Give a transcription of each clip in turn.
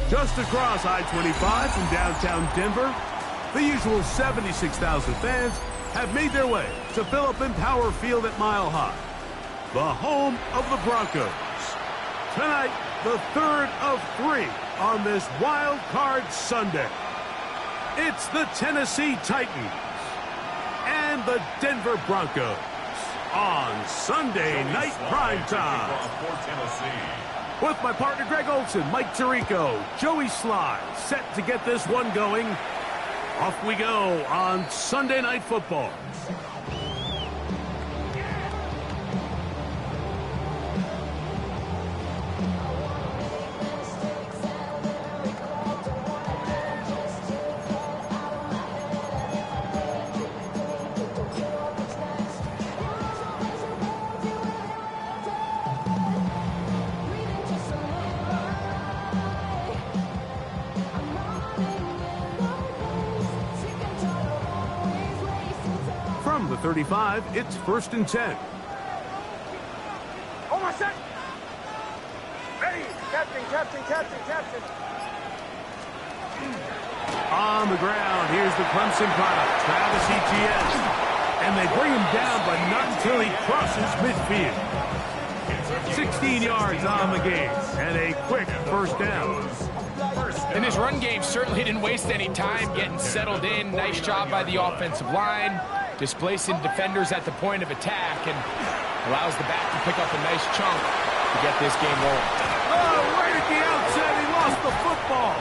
Just across I-25 from downtown Denver, the usual 76,000 fans have made their way to Philip Power Field at Mile High, the home of the Broncos. Tonight, the third of three on this Wild Card Sunday. It's the Tennessee Titans and the Denver Broncos on Sunday Night Primetime. With my partner Greg Olson, Mike Tirico, Joey Sly, set to get this one going. Off we go on Sunday Night Football. From the 35, it's 1st and 10. Hold on a sec. Ready. Captain. On the ground, here's the Clemson product, Travis Etienne. And they bring him down, but not until he crosses midfield. 16 yards on the game, and a quick first down. And his run game certainly didn't waste any time getting settled in. Nice job by the offensive line, displacing defenders at the point of attack, and allows the back to pick up a nice chunk to get this game rolling. Oh, right at the outset, he lost the football.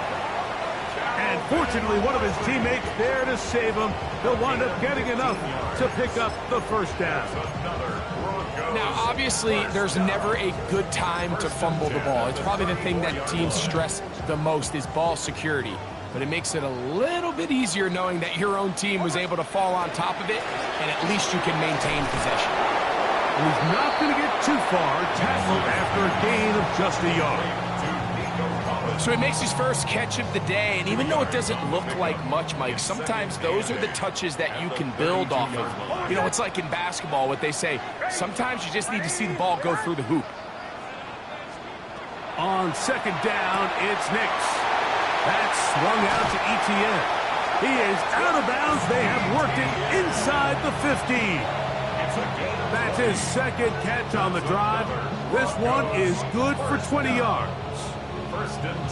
And fortunately, one of his teammates there to save him. He'll wind up getting enough to pick up the first down. Now, obviously, there's never a good time to fumble the ball. It's probably the thing that teams stress the most is ball security. But it makes it a little bit easier knowing that your own team was able to fall on top of it, and at least you can maintain possession. He's not going to get too far, tackled after a gain of just a yard. So he makes his first catch of the day, and even though it doesn't look like much, Mike, sometimes those are the touches that you can build off of. You know, it's like in basketball, what they say, sometimes you just need to see the ball go through the hoop. On second down, it's Nix. That's swung out to Etienne. He is out of bounds. They have worked it inside the 15. That's his second catch on the drive. This one is good for 20 yards.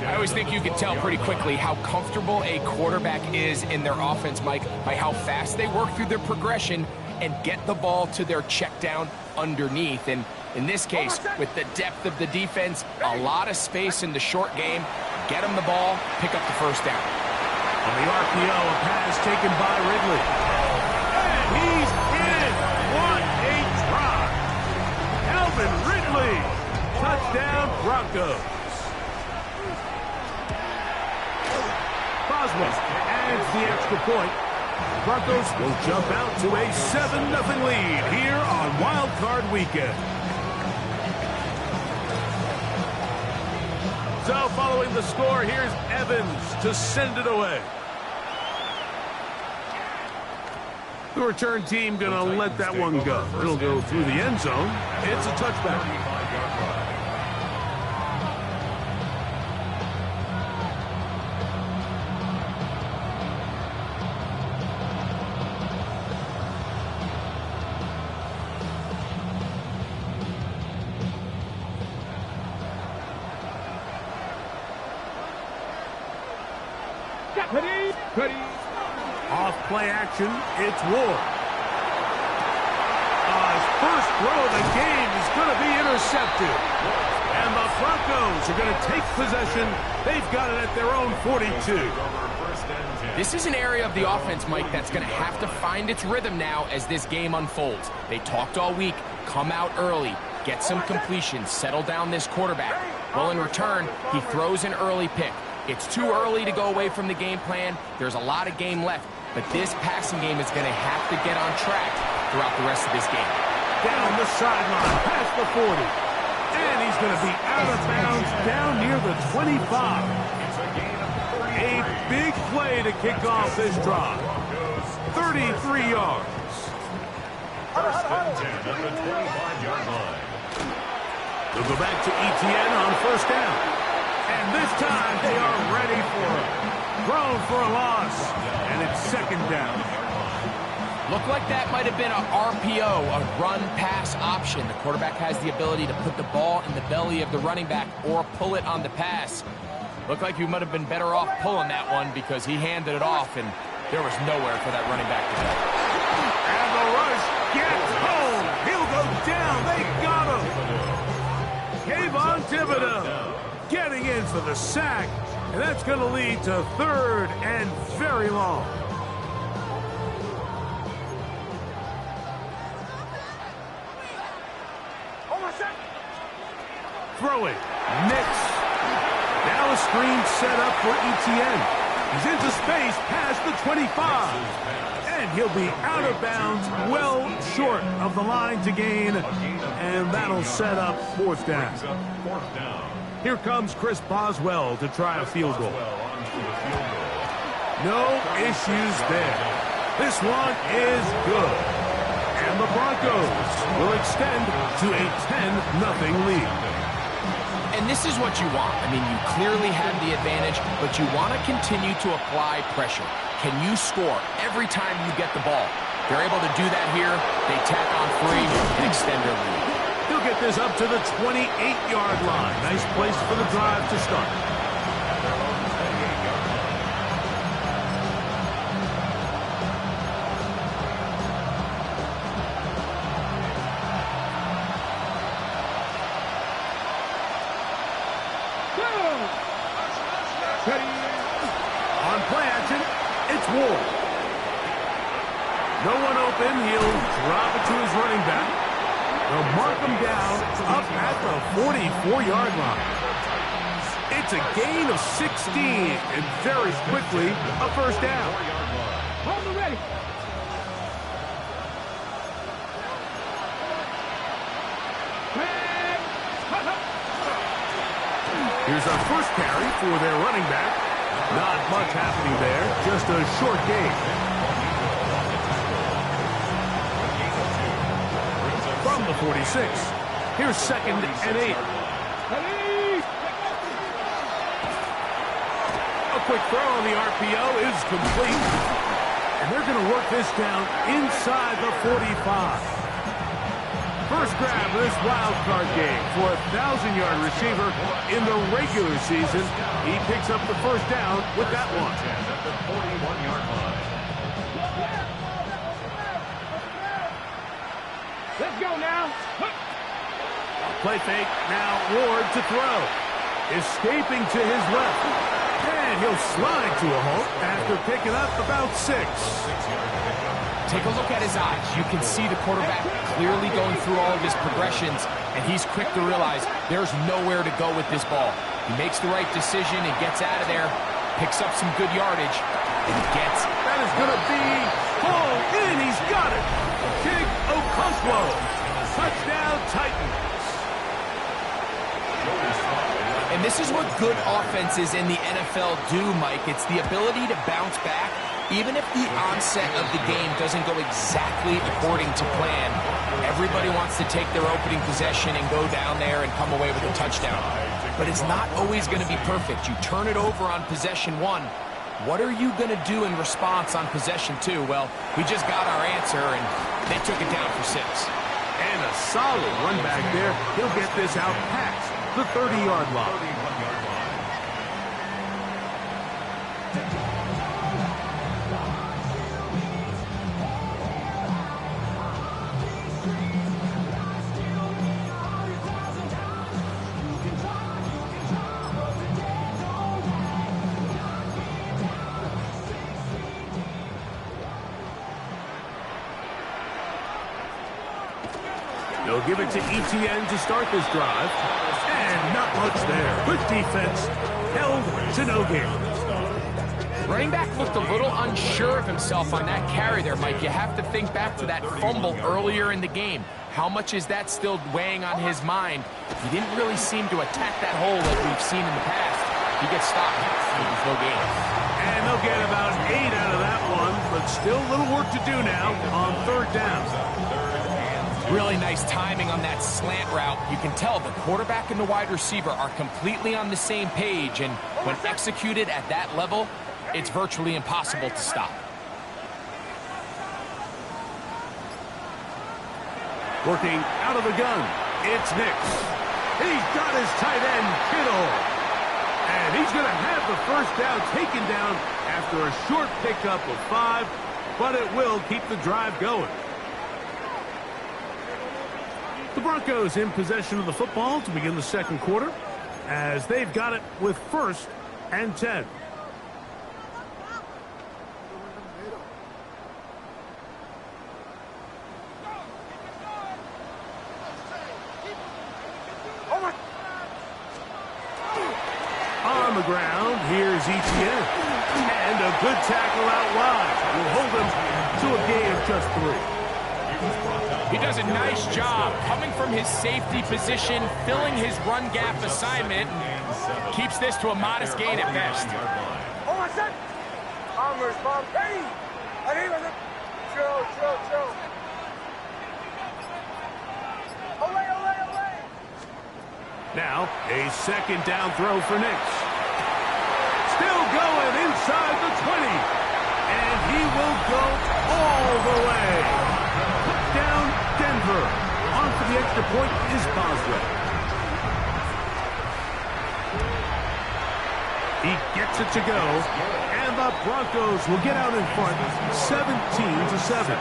I always think you can tell pretty quickly how comfortable a quarterback is in their offense, Mike, by how fast they work through their progression and get the ball to their check down underneath. And in this case, with the depth of the defense, a lot of space in the short game, get them the ball, pick up the first down. On the RPO, a pass taken by Ridley. And he's in. What a try. Calvin Ridley. Touchdown, Broncos. Boswell adds the extra point. Broncos will jump out to a 7-0 lead here on Wild Card Weekend. So following the score, here's Evans to send it away. The return team going to let that one go. It'll go through the end zone. It's a touchback. Off play action, it's Ward. His first throw of the game is going to be intercepted. And the Broncos are going to take possession. They've got it at their own 42. This is an area of the offense, Mike, that's going to have to find its rhythm now as this game unfolds. They talked all week, come out early, get some completions, settle down this quarterback. Well, in return, he throws an early pick. It's too early to go away from the game plan. There's a lot of game left, but this passing game is going to have to get on track throughout the rest of this game. Down the sideline, past the 40. And he's going to be out of bounds down near the 25. A big play to kick off this drive. 33 yards. First and 10 at the 25-yard line. They'll go back to Etienne on first down. And this time they are ready for it. Thrown for a loss. And it's second down. Looked like that might have been a RPO, a run-pass option. The quarterback has the ability to put the ball in the belly of the running back or pull it on the pass. Looked like he might have been better off pulling that one because he handed it off, and there was nowhere for that running back to go. And the rush gets home. He'll go down. They got him. Kayvon Thibodeaux getting in for the sack, and that's going to lead to third and very long. Throwing. Mix. Now a screen set up for Etienne. He's into space past the 25. And he'll be out of bounds, well short of the line to gain. And that'll set up fourth down. Here comes Chris Boswell to try a field goal. No issues there. This one is good. And the Broncos will extend to a 10-0 lead. And this is what you want. I mean, you clearly have the advantage, but you want to continue to apply pressure. Can you score every time you get the ball? They're able to do that here. They tack on 3 and extend their lead. He'll get this up to the 28-yard line. Nice place for the drive to start. On play action, it's Ward. No one open. He'll drop it to his running back. They'll mark him down up at the 44-yard line. It's a gain of 16, and very quickly a first down. Hold it ready. Here's our first carry for their running back. Not much happening there, just a short gain. From the 46, here's second and 8. A quick throw on the RPO is complete. And they're going to work this down inside the 45. First grab of this wild card game for a 1,000-yard receiver in the regular season. He picks up the first down with that one. At the 41-yard line. Let's go now. Play fake. Now Ward to throw. Escaping to his left. And he'll slide to a halt after picking up about 6. Take a look at his eyes. You can see the quarterback clearly going through all of his progressions, and he's quick to realize there's nowhere to go with this ball. He makes the right decision and gets out of there, picks up some good yardage, and gets. That is going to be pulled in. He's got it. King Okonkwo. Touchdown, Titans. And this is what good offenses in the NFL do, Mike. It's the ability to bounce back. Even if the onset of the game doesn't go exactly according to plan, everybody wants to take their opening possession and go down there and come away with a touchdown. But it's not always going to be perfect. You turn it over on possession 1. What are you going to do in response on possession 2? Well, we just got our answer, and they took it down for 6. And a solid run back there. He'll get this out past the 30-yard line. They'll give it to Etienne to start this drive. And not much there. Good defense. Held to no gain. Running back looked a little unsure of himself on that carry there, Mike. You have to think back to that fumble earlier in the game. How much is that still weighing on his mind? He didn't really seem to attack that hole like we've seen in the past. He gets stopped. There's no gain. And they'll get about 8 out of that one, but still a little work to do now on third down. Really nice timing on that slant route. You can tell the quarterback and the wide receiver are completely on the same page, and when executed at that level, it's virtually impossible to stop. Working out of the gun, it's Nix. He's got his tight end, Kittle. And he's going to have the first down taken down after a short pickup of 5, but it will keep the drive going. The Broncos in possession of the football to begin the second quarter, as they've got it with 1st and 10. On the ground, here's Etienne. And a good tackle out wide will hold him to a gain of just 3. He does a nice job coming from his safety position, filling his run gap assignment, keeps this to a modest gain at best. Now, a second down throw for Nix. Still going inside the 20. And he will go all the way. Touchdown, Denver. On for the extra point is Boswell. He gets it to go. And the Broncos will get out in front 17-7.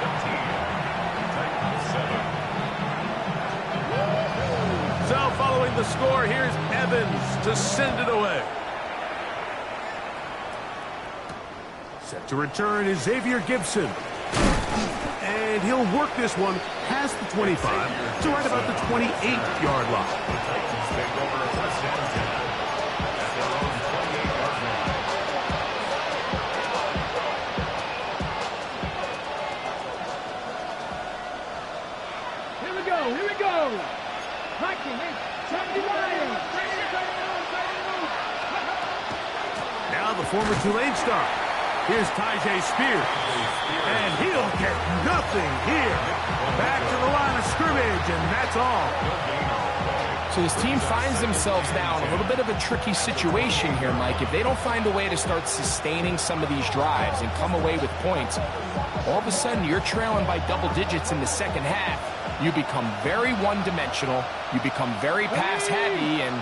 So following the score, here's Evans to send it away. Set to return is Xavier Gibson. And he'll work this one past the 25 to right about the 28-yard line. Here we go. Now the former Tulane star. Here's Tyjae Spears. And he'll get nothing here. Back to the line of scrimmage, and that's all. So this team finds themselves now in a little bit of a tricky situation here, Mike. If they don't find a way to start sustaining some of these drives and come away with points, all of a sudden you're trailing by double digits in the second half. You become very one-dimensional, you become very pass-heavy, and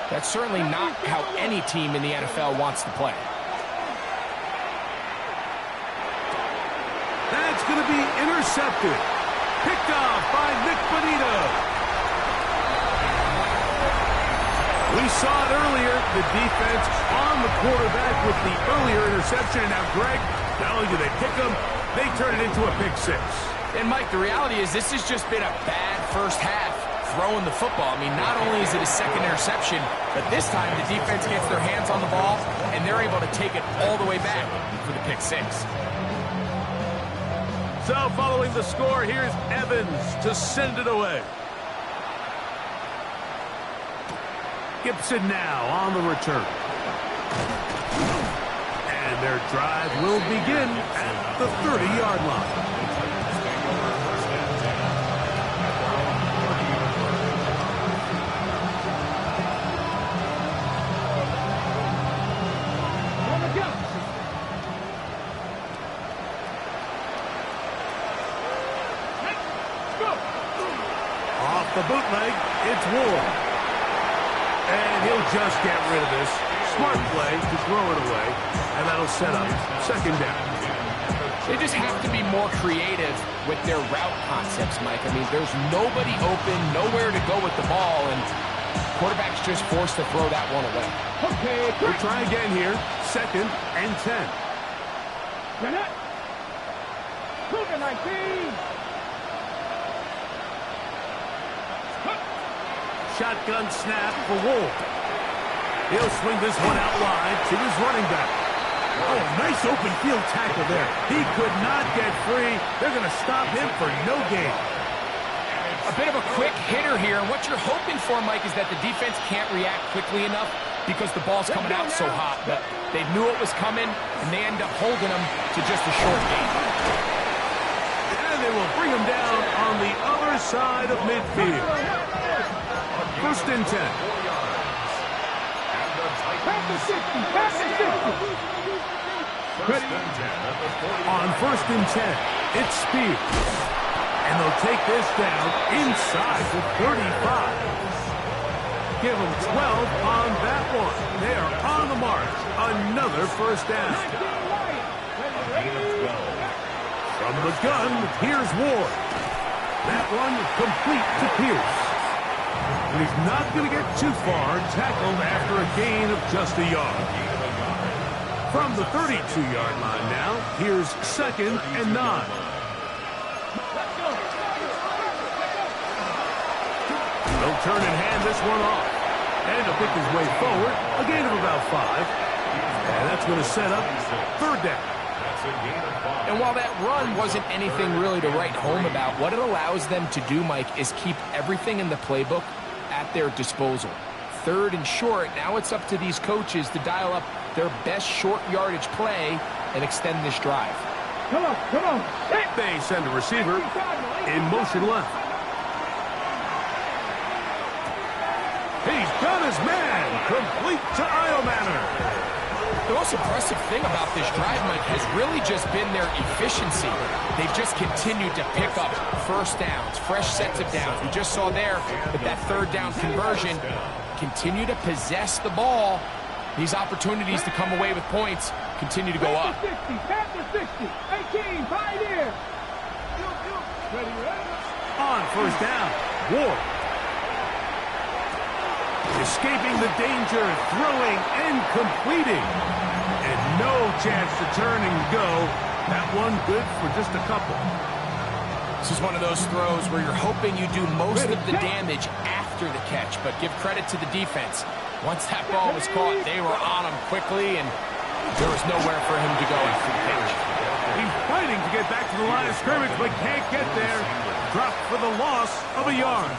that's certainly not how any team in the NFL wants to play. That's going to be intercepted. Picked off by Nick Bonito. We saw it earlier, the defense on the quarterback with the earlier interception. Now, Greg, not only do they pick him, they turn it into a pick 6. And, Mike, the reality is this has just been a bad first half throwing the football. I mean, not only is it a second interception, but this time the defense gets their hands on the ball, and they're able to take it all the way back for the pick 6. So, following the score, here's Evans to send it away. Gibson now on the return. And their drive will begin at the 30-yard line. The bootleg, it's Ward. And he'll just get rid of this. Smart play to throw it away, and that'll set up second down. They just have to be more creative with their route concepts, Mike. I mean, there's nobody open, nowhere to go with the ball, and quarterback's just forced to throw that one away. Okay, we'll try again here. Second and 10. Cougar 19. Shotgun snap for Wolf. He'll swing this one out wide to his running back. Oh, nice open field tackle there. He could not get free. They're going to stop him for no gain. A bit of a quick hitter here, and what you're hoping for, Mike, is that the defense can't react quickly enough because the ball's coming out so hot. But they knew it was coming, and they end up holding him to just a short gain. And they will bring him down on the other inside of midfield. 1st and 10. On 1st and 10, it's Spears. And they'll take this down inside the 35. Give them 12 on that one. They are on the march. Another 1st down. From the gun, here's Ward. That one complete to Pierce. And he's not going to get too far, tackled after a gain of just a yard. From the 32-yard line now, here's 2nd and 9. They'll turn and hand this one off. And he'll pick his way forward, a gain of about 5. And that's going to set up 3rd down. And while that run wasn't anything really to write home about, what it allows them to do, Mike, is keep everything in the playbook at their disposal. 3rd and short, now it's up to these coaches to dial up their best short yardage play and extend this drive. Come on. They send a receiver in motion left. He's got his man, complete to Iomanner. The most impressive thing about this drive, Mike, has really just been their efficiency. They've just continued to pick up 1st downs, fresh sets of downs. We just saw there with that 3rd down conversion, continue to possess the ball. These opportunities to come away with points continue to go up. 60, 18, Pioneer. On 1st down, Ward. Escaping the danger, throwing and completing. And no chance to turn and go. That one good for just a couple. This is one of those throws where you're hoping you do most of the damage after the catch, but give credit to the defense. Once that ball was caught, they were on him quickly, and there was nowhere for him to go after the catch. He's fighting to get back to the line of scrimmage, but can't get there. Dropped for the loss of a yard.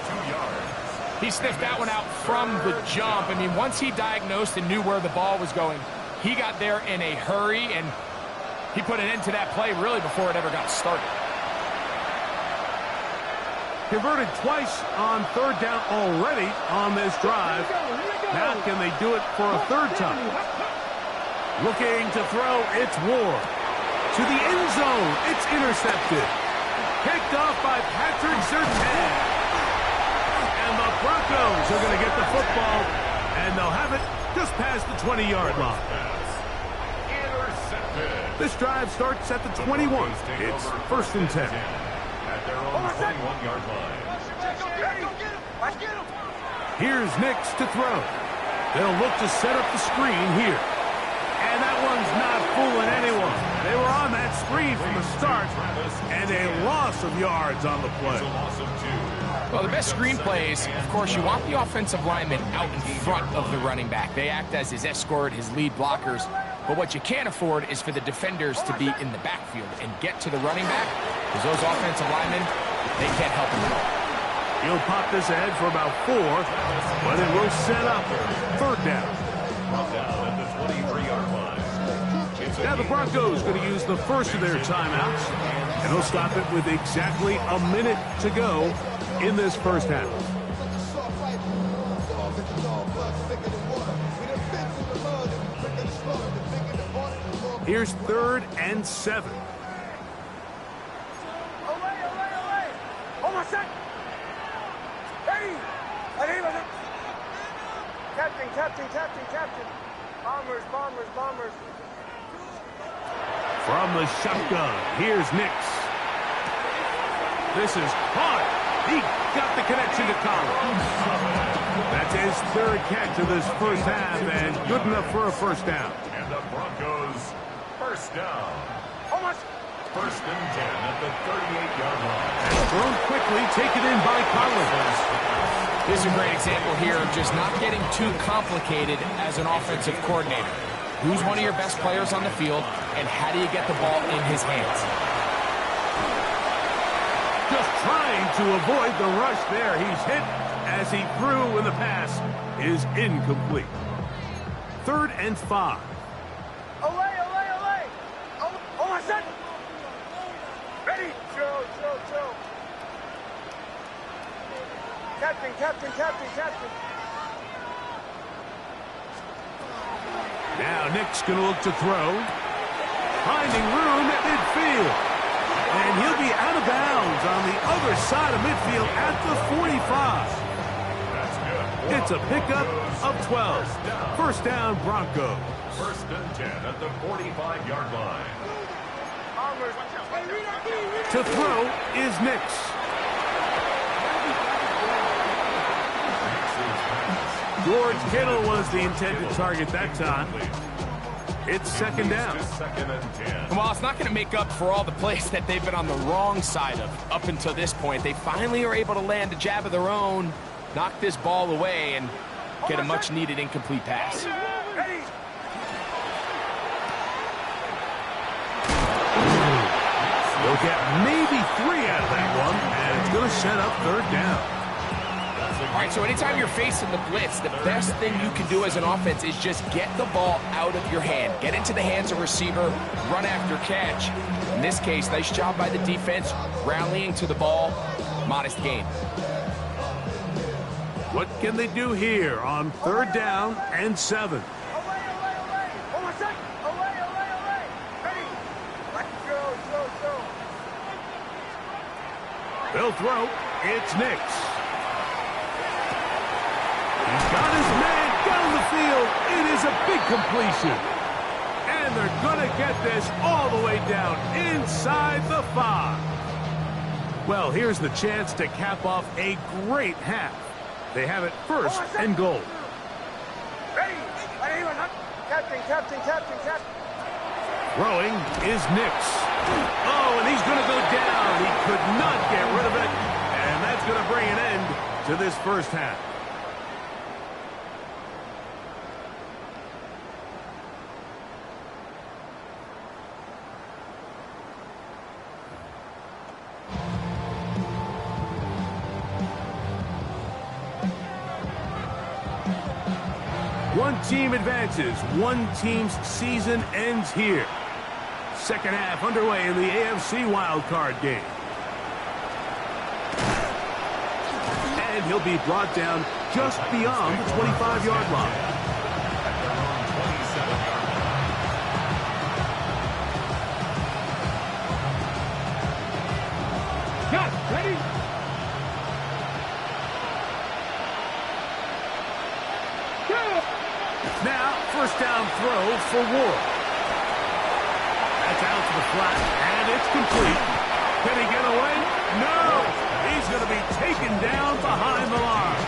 He sniffed that one out from the jump. I mean, once he diagnosed and knew where the ball was going, he got there in a hurry, and he put an end to that play really before it ever got started. Converted twice on 3rd down already on this drive. Now can they do it for a 3rd time? Looking to throw, it's Ward. To the end zone, it's intercepted. Picked off by Patrick Surtain. And the Broncos are going to get the football, and they'll have it just past the 20-yard line. This drive starts at the 21. It's 1st and 10. At their own 21-yard line. Here's Nix to throw. They'll look to set up the screen here. And that one's not fooling anyone. They were on that screen from the start, and a loss of yards on the play. Well, the best screen plays, of course, you want the offensive lineman out in front of the running back. They act as his escort, his lead blockers. But what you can't afford is for the defenders to be in the backfield and get to the running back, because those offensive linemen, they can't help him at all. He'll pop this ahead for about 4, but it will set up 3rd down. Down at the 23-yard line. Now the Broncos going to use the first of their timeouts, and they'll stop it with exactly a minute to go in this 1st half. Here's 3rd and 7. Captain. Bombers. From the shotgun, here's Nix. This is hard. He got the connection to Collins. That's his 3rd catch of this 1st half, and good enough for a 1st down. And the Broncos, 1st down. 1st and 10 at the 38-yard line. And thrown quickly, taken in by Collins. This is a great example here of just not getting too complicated as an offensive coordinator. Who's one of your best players on the field, and how do you get the ball in his hands? Just trying to avoid the rush there. He's hit as he threw, and the pass is incomplete. 3rd and 5. Away. Oh, my son. Ready. Chill. Captain. Now Nick's going to look to throw. Finding room at midfield. And he'll be out of bounds on the other side of midfield at the 45. That's good. It's a pickup of 12. First down, Broncos. First and 10 at the 45-yard line. To throw is Nix. George Kittle was the intended target that time. It's second down. Second and 10. Well, it's not going to make up for all the plays that they've been on the wrong side of up until this point. They finally are able to land a jab of their own, knock this ball away, and get a much-needed incomplete pass. They'll get maybe 3 out of that one, and it's going to set up third down. All right, so anytime you're facing the blitz, the best thing you can do as an offense is just get the ball out of your hand. Get into the hands of receiver, run after catch. In this case, nice job by the defense, rallying to the ball. Modest gain. What can they do here on third down and 7? They'll throw. It's Nix. He's got his man down the field. It is a big completion. And they're going to get this all the way down inside the 5. Well, here's the chance to cap off a great half. They have it first and goal. Captain. Throwing is Nix. Oh, and he's going to go down. He could not get rid of it. And that's going to bring an end to this first half. One team advances. One team's season ends here. Second half underway in the AFC wildcard game. And he'll be brought down just beyond the 25-yard line. Got it. Ready? Now, first down throw for Ward. That's out to the flat, and it's complete. Can he get away? No! He's going to be taken down behind the line.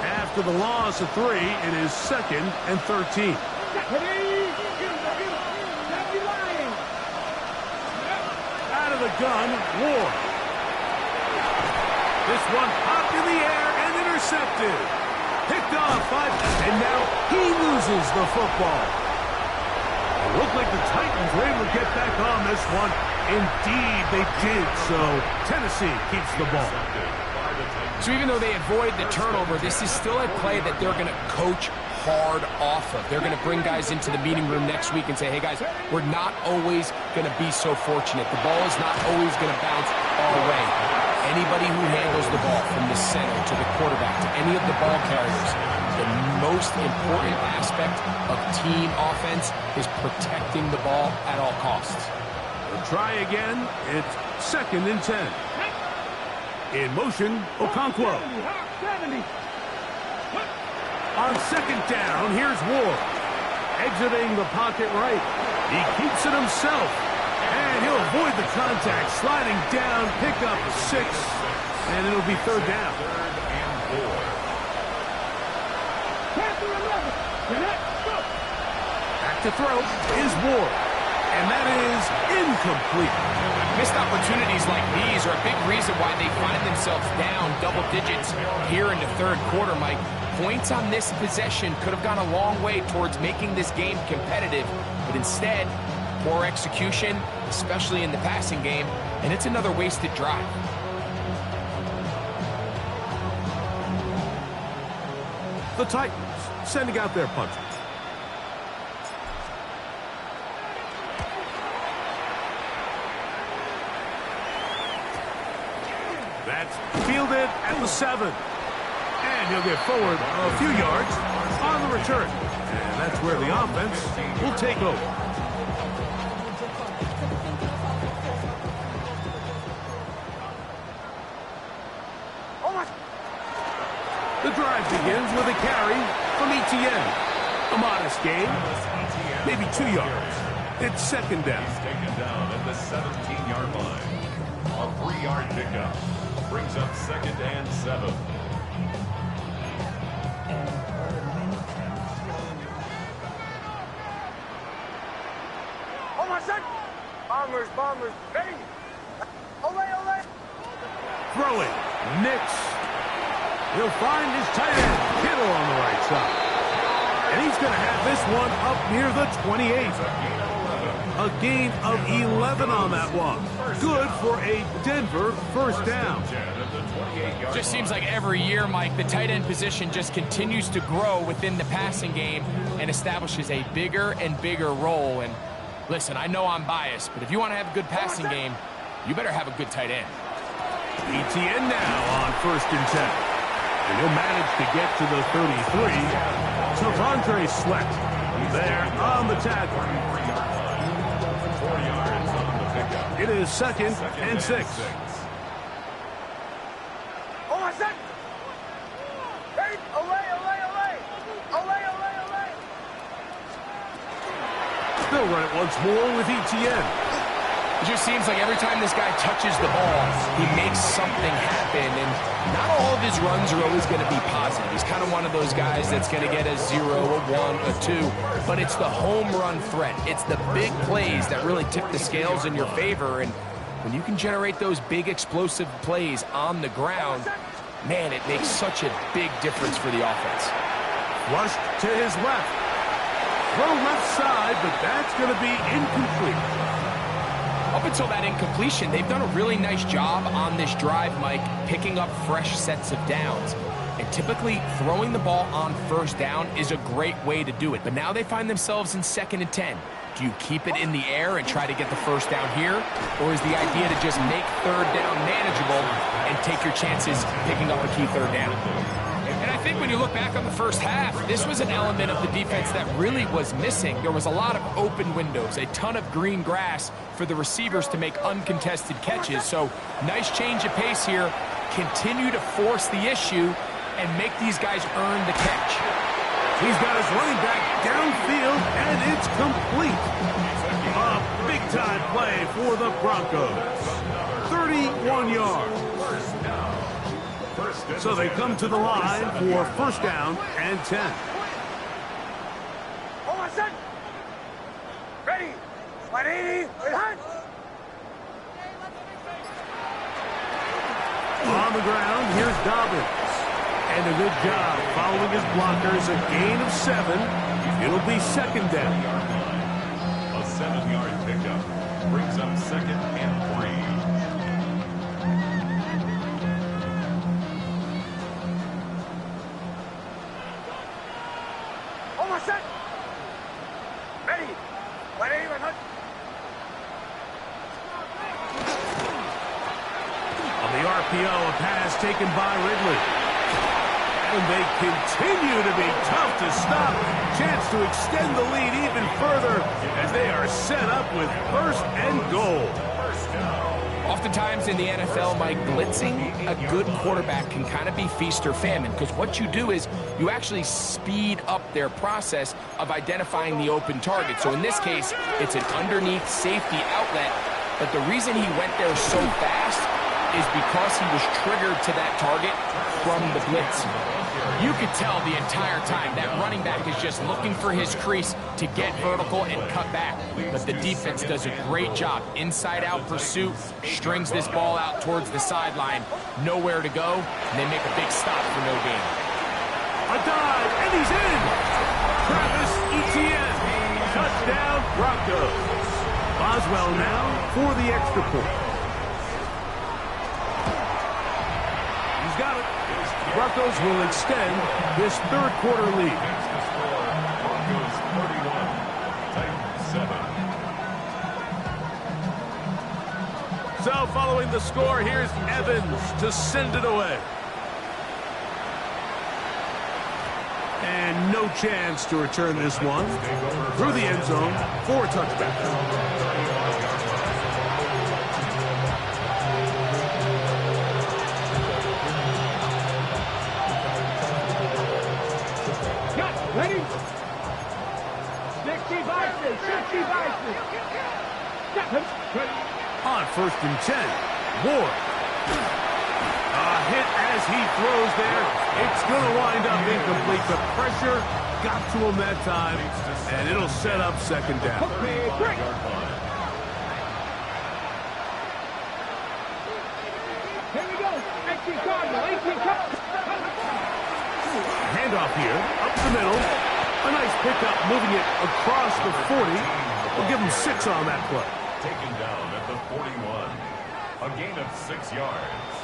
After the loss of 3, it is second and 13. Out of the gun, Ward. This one popped in the air and intercepted. Picked off by, and now he loses the football. It looked like the Titans were able to get back on this one. Indeed, they did. So Tennessee keeps the ball. So even though they avoid the turnover, this is still a play that they're going to coach hard off of. They're going to bring guys into the meeting room next week and say, hey, guys, we're not always going to be so fortunate. The ball is not always going to bounce our way. Anybody who handles the ball from the center to the quarterback to any of the ball carriers, the most important aspect of team offense is protecting the ball at all costs. We'll try again. It's second and 10. In motion, Okonkwo. On second down, here's Ward. Exiting the pocket right. He keeps it himself. And he'll avoid the contact. Sliding down, pick up 6. And it'll be third down. Back to throw is Ward. And that is incomplete. Missed opportunities like these are a big reason why they find themselves down double digits here in the third quarter, Mike. Points on this possession could have gone a long way towards making this game competitive, but instead, poor execution, especially in the passing game, and it's another wasted drive. The Titans sending out their punches. That's fielded at the 7. And he'll get forward a few yards on the return. And that's where the offense will take over. The drive begins with a carry from Etienne. A modest gain, maybe 2 yards. It's second down. He's taken down at the 17-yard line. A 3-yard pickup brings up second and 7. Bombers, ready. Ole. Throwing, Nix. He'll find his tight end, Kittle, on the right side. And he's going to have this one up near the 28. A gain of 11 on that one. Good for a Denver first down. Just seems like every year, Mike, the tight end position just continues to grow within the passing game and establishes a bigger and bigger role. And listen, I know I'm biased, but if you want to have a good passing game, you better have a good tight end. Etienne now on first and 10. And he'll manage to get to the 33. T'Vondre Sweat there on the tackle. 4 yards on the pickup. It is second and 6. They'll run it once more with Etienne. It just seems like every time this guy touches the ball, he makes something happen. And not all of his runs are always going to be positive. He's kind of one of those guys that's going to get a 0, a 1, a 2. But it's the home run threat. It's the big plays that really tip the scales in your favor. And when you can generate those big explosive plays on the ground, man, it makes such a big difference for the offense. Flushed to his left. Throw left side, but that's going to be incomplete. Up until that incompletion, they've done a really nice job on this drive, Mike, picking up fresh sets of downs. And typically, throwing the ball on first down is a great way to do it. But now they find themselves in second and 10. Do you keep it in the air and try to get the first down here? Or is the idea to just make third down manageable and take your chances picking up a key third down? And I think when you look back on the first half, this was an element of the defense that really was missing. There was a lot of open windows, a ton of green grass for the receivers to make uncontested catches. So nice change of pace here. Continue to force the issue and make these guys earn the catch. He's got his running back downfield, and it's complete. A big-time play for the Broncos. 31 yards. So they come to the line for first down and 10. Ready. 180. On the ground, here's Dobbins. And a good job following his blockers. A gain of 7. It'll be second down. A 7-yard pickup brings up second and 3. Ready. 180. On the RPO, a pass taken by Ridley. And they continue to be tough to stop. Chance to extend the lead even further as they are set up with first and goal. Oftentimes in the NFL, Mike, blitzing a good quarterback can kind of be feast or famine, because what you do is you actually speed up their process of identifying the open target. So in this case, it's an underneath safety outlet, but the reason he went there so fast is because he was triggered to that target from the blitz. You could tell the entire time that running back is just looking for his crease to get vertical and cut back. But the defense does a great job. Inside-out pursuit, strings this ball out towards the sideline. Nowhere to go, and they make a big stop for no gain. A dive, and he's in! Travis Etienne. Touchdown, Broncos. Boswell now for the extra point. He's got it. Broncos will extend this third quarter lead. Broncos 31, Titans 7. So following the score, here's Evans to send it away. And no chance to return this one. Through the end zone for a touchback. Ready? 60 Vices! 60 Vices! On 1st and 10, Ward. A hit as he throws there. It's going to wind up incomplete. The pressure got to him that time, and it'll set up 2nd down. Here we go. 18 Cardinal. 18 Cardinal. Handoff here, up the middle. A nice pickup, moving it across the 40. We'll give him 6 on that play. Taken down at the 41. A gain of 6 yards.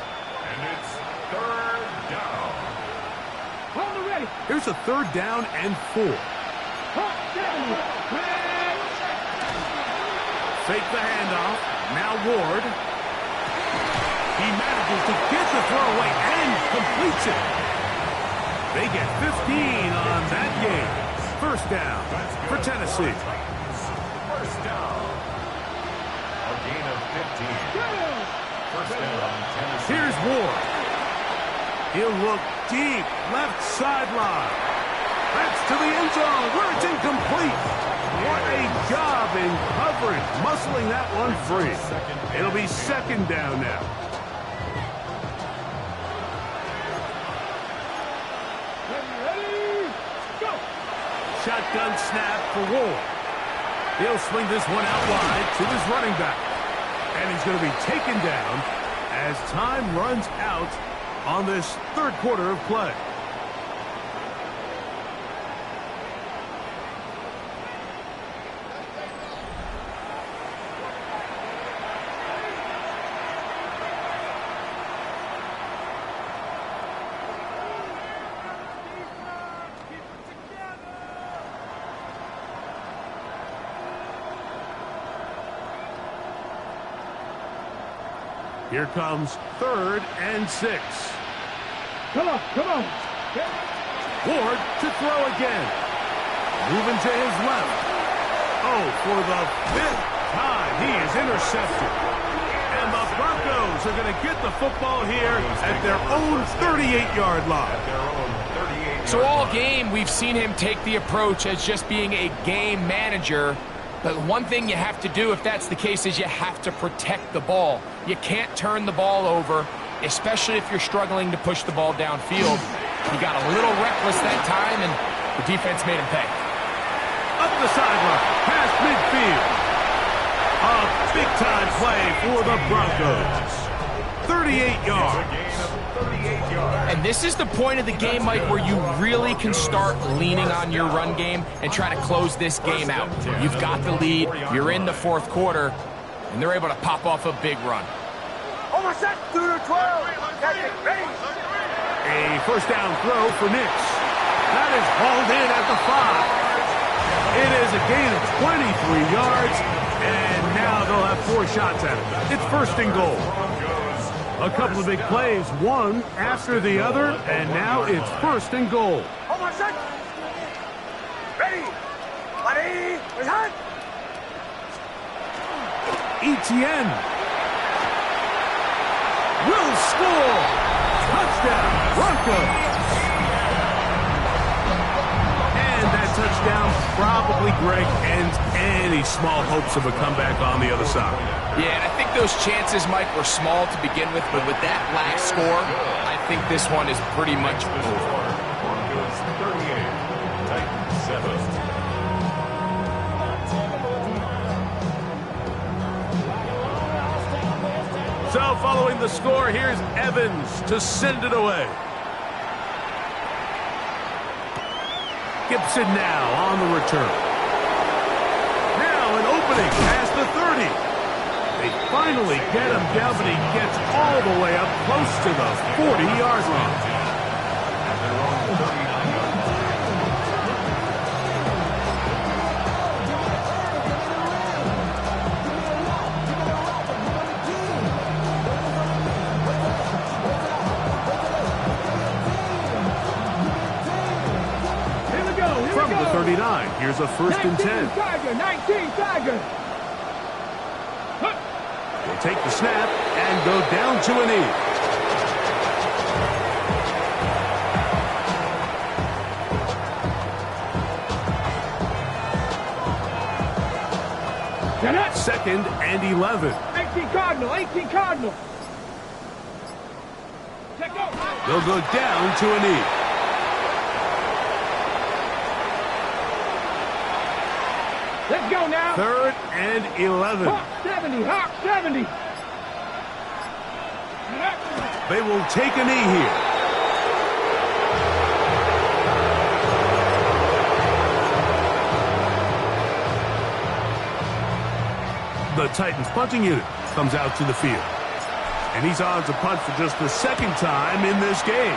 And it's 3rd down. Hold it ready. Here's a 3rd down and 4. Fake the handoff. Now Ward. He manages to get the throw away and completes it. They get 15 on that game. 1st down for Tennessee. 1st down. A gain of 15. 1st down, Tennessee. Here's Ward. He'll look deep, left sideline. That's to the end zone where it's incomplete. What a job in coverage, muscling that one free. It'll be 2nd down now. Shotgun snap for Ward. He'll swing this one out wide to his running back. And he's going to be taken down as time runs out on this 3rd quarter of play. Here comes 3rd and 6. Come on, come on. Ward to throw again. Moving to his left. Oh, for the 5th time, he is intercepted. And the Broncos are going to get the football here at their own 38-yard line. So all game, we've seen him take the approach as just being a game manager. But one thing you have to do, if that's the case, is you have to protect the ball. You can't turn the ball over, especially if you're struggling to push the ball downfield. He got a little reckless that time, and the defense made him pay. Up the sideline, past midfield. A big-time play for the Broncos. 38 yards. And this is the point of the game, Mike, where you really can start leaning on your run game and try to close this game out. You've got the lead, you're in the 4th quarter, and they're able to pop off a big run. Almost set through the 12. A 1st down throw for Nix. That is hauled in at the 5. It is a gain of 23 yards, and now they'll have 4 shots at it. It's 1st and goal. A couple of big plays, one after the other, and now it's 1st and goal. Almost set. Ready. Ready. Ready. Etienne will score. Touchdown, Broncos. And that touchdown probably, Greg, ends any small hopes of a comeback on the other side. Yeah, and I think those chances, Mike, were small to begin with, but with that last score, I think this one is pretty much over. Broncos 38, Titans 7. So following the score, here's Evans to send it away. Gibson now on the return. Now an opening past the 30. They finally get him down, but he gets all the way up close to the 40-yard line. Here's a 1st and 10. Tiger, 19 Tiger. They'll take the snap and go down to a knee. Second and 11. 18 Cardinal, 18 Cardinal. They'll go down to a knee. Let's go now. 3rd and 11. Hawk 70, Hawk 70. They will take a knee here. The Titans punting unit comes out to the field. And he's on to punt for just the 2nd time in this game.